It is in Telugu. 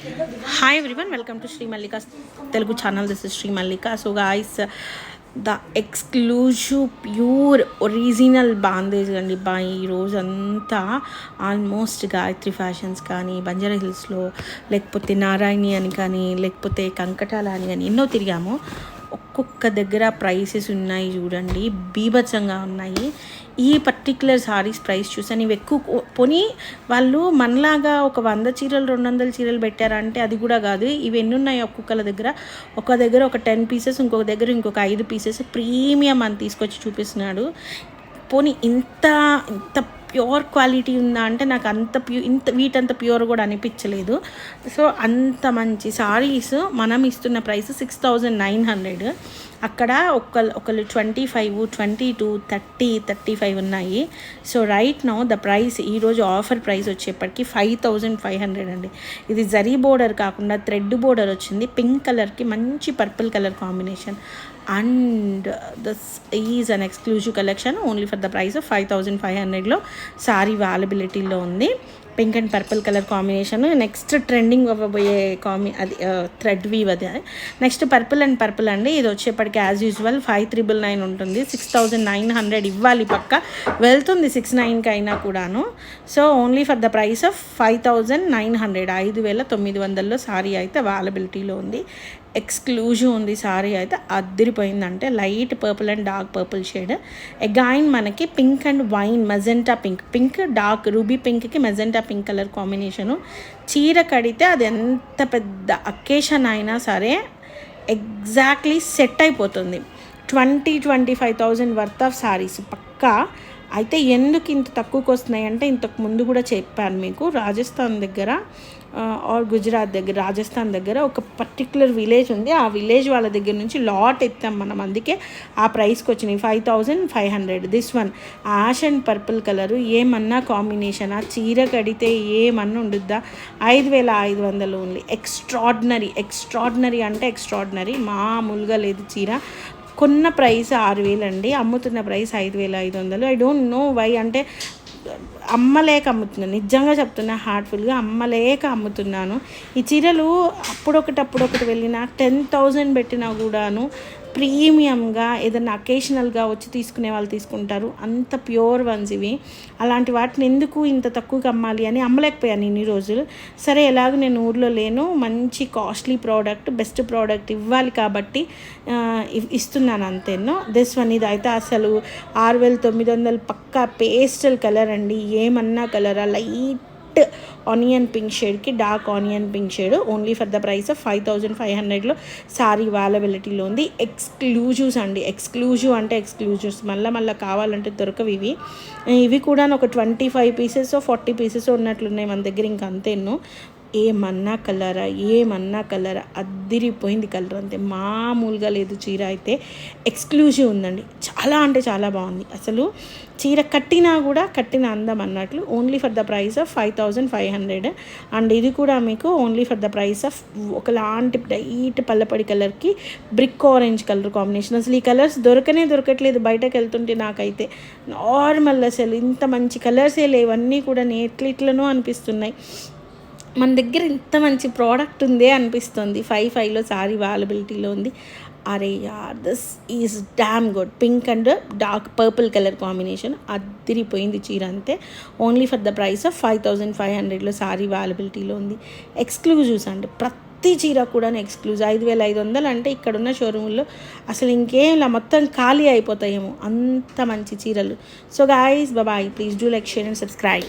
Hi everyone, welcome to Sri Mallika's Telugu channel. This is Sri Mallika. So guys, the exclusive pure original bandage అండి బా ఈ రోజు అంతా ఆల్మోస్ట్ గాయత్రి ఫ్యాషన్స్ కానీ బంజారా హిల్స్లో లేకపోతే నారాయణి అని కానీ లేకపోతే కంకటాల అని కానీ ఎన్నో తిరిగాము. ఒక్కొక్క దగ్గర ప్రైసెస్ ఉన్నాయి చూడండి, బీభత్సంగా ఉన్నాయి. ఈ పర్టిక్యులర్ సారీస్ ప్రైస్ చూసాను. ఇవి ఎక్కువ పోనీ వాళ్ళు మనలాగా ఒక 100 చీరలు 200 చీరలు పెట్టారంటే అది కూడా కాదు. ఇవి ఎన్ని ఉన్నాయి ఒక్కొక్కల దగ్గర, ఒక దగ్గర ఒక 10 పీసెస్, ఇంకొక దగ్గర ఇంకొక 5 పీసెస్ ప్రీమియం అని తీసుకొచ్చి చూపిస్తున్నాడు. పోనీ ఇంత ప్యూర్ క్వాలిటీ ఉందా అంటే నాకు అంత వీటంత ప్యూర్ కూడా అనిపించలేదు. సో అంత మంచి సారీస్ మనం ఇస్తున్న ప్రైస్ 6,900. అక్కడ ఒకళ్ళు 25, 22, 30, 35 ఉన్నాయి. So right now the price ఈరోజు ఆఫర్ ప్రైస్ వచ్చేప్పటికి 5,500 అండి. ఇది జరీ బోర్డర్ కాకుండా థ్రెడ్ బోర్డర్ వచ్చింది. పింక్ కలర్కి మంచి purple colour combination. And this is an exclusive collection only for the price of 5,500లో సారీ అవైలబిలిటీలో ఉంది. Pink and purple colour combination. Next trending అవ్వబోయే అది థ్రెడ్ వీవ్. అది నెక్స్ట్ పర్పుల్ అండ్ పర్పుల్ అండి. ఇది వచ్చేప్పటికి యాజ్ యూజువల్ 5,999 ఉంటుంది. 6,900 ఇవ్వాలి, పక్క వెళ్తుంది 6,900 అయినా కూడాను. So only for the price of 5,900, 5,900లో సారీ అయితే అవైలబిలిటీలో ఉంది. ఎక్స్క్లూజివ్ ఉంది సారీ అయితే, అద్దరిపోయిందంటే light purple and dark purple shade. Again మనకి pink and wine magenta pink dark ruby పింక్కి మెజెంటా పింక్ కలర్ కాంబినేషను. చీర కడితే అది ఎంత పెద్ద అకేషన్ అయినా సరే ఎగ్జాక్ట్లీ సెట్ అయిపోతుంది. 20,000-25,000 వర్త్ ఆఫ్ సారీస్ పక్కా. అయితే ఎందుకు ఇంత తక్కువకి వస్తున్నాయి అంటే ఇంతకు ముందు కూడా చెప్పాను మీకు. రాజస్థాన్ దగ్గర ఆర్ గుజరాత్ దగ్గర, రాజస్థాన్ దగ్గర ఒక పర్టిక్యులర్ విలేజ్ ఉంది. ఆ విలేజ్ వాళ్ళ దగ్గర నుంచి లాట్ ఎత్తాం మనం, అందుకే ఆ ప్రైస్కి వచ్చినాయి 5,500. This one ash and purple colour ఏమన్నా కాంబినేషన్, ఆ చీర కడితే ఏమన్నా ఉండుద్దా. 5,500 ఓన్లీ. ఎక్స్ట్రాడినరీ అంటే ఎక్స్ట్రాడినరీ, మామూలుగా లేదు చీర. కొన్న ప్రైస్ 6,000 అండి, అమ్ముతున్న price 5,500. I don't know why, అంటే అమ్మలేక అమ్ముతున్నాను, నిజంగా చెప్తున్నా, హార్ట్ఫుల్గా అమ్మలేక అమ్ముతున్నాను. ఈ చీరలు అప్పుడొకటి వెళ్ళినా 10,000 పెట్టినా కూడాను ప్రీమియంగా ఏదైనా అకేషనల్గా వచ్చి తీసుకునే వాళ్ళు తీసుకుంటారు. అంత ప్యూర్ వన్స్ ఇవి. అలాంటి వాటిని ఎందుకు ఇంత తక్కువగా అమ్మాలి అని అమ్మలేకపోయాను ఇన్ని రోజులు. సరే ఎలాగో నేను ఊర్లో లేను, మంచి కాస్ట్లీ ప్రోడక్ట్, బెస్ట్ ప్రోడక్ట్ ఇవ్వాలి కాబట్టి ఇస్తున్నాను అంతేనో. దిస్ వన్ ఇది అయితే అసలు 6,900 పక్కా పేస్టల్ కలర్ అండి, ఏమన్నా కలరా. లైట్ ఆనియన్ పింక్ షేడ్కి dark onion pink shade. Only for the price of 5,500లో సారీ అవైలబిలిటీలో ఉంది. ఎక్స్క్లూజివ్స్ అండి, ఎక్స్క్లూజివ్ అంటే ఎక్స్క్లూజివ్స్, మళ్ళీ కావాలంటే దొరకవు ఇవి. ఇవి కూడా ఒక 25 పీసెస్ 40 పీసెస్ ఉన్నట్లున్నాయి మన దగ్గర. ఇంకా అంతేనో. ఏమన్నా కలరా అద్దిరిపోయింది కలర్, అంతే మామూలుగా లేదు. చీర అయితే ఎక్స్క్లూజివ్ ఉందండి, చాలా అంటే చాలా బాగుంది. అసలు చీర కట్టిన అందం అన్నట్లు. Only for the price of 5,500. And ఇది కూడా మీకు only for the price of ఒకలాంటి లైట్ పల్లపడి కలర్కి బ్రిక్ ఆరెంజ్ కలర్ కాంబినేషన్. అసలు ఈ కలర్స్ దొరకట్లేదు బయటకు వెళ్తుంటే. నాకైతే నార్మల్ అసలు ఇంత మంచి కలర్సే లేవన్నీ కూడా ఎట్లనో అనిపిస్తున్నాయి. మన దగ్గర ఇంత మంచి ప్రోడక్ట్ ఉందే అనిపిస్తుంది. 5,500లో సారీ అవైలబిలిటీలో ఉంది. అరే యార్, this is damn good. Pink and dark purple colour combination, అదిరిపోయింది చీర అంతే. Only for the price of 5,500లో సారీ అవైలబిలిటీలో ఉంది. ఎక్స్క్లూజివ్స్ అండి, ప్రతి చీర కూడా ఎక్స్క్లూజివ్. 5,500 అంటే ఇక్కడున్న షోరూంలో అసలు ఇంకేం ఇలా మొత్తం ఖాళీ అయిపోతాయేమో, అంత మంచి చీరలు. So guys, bye, please do like, share and subscribe.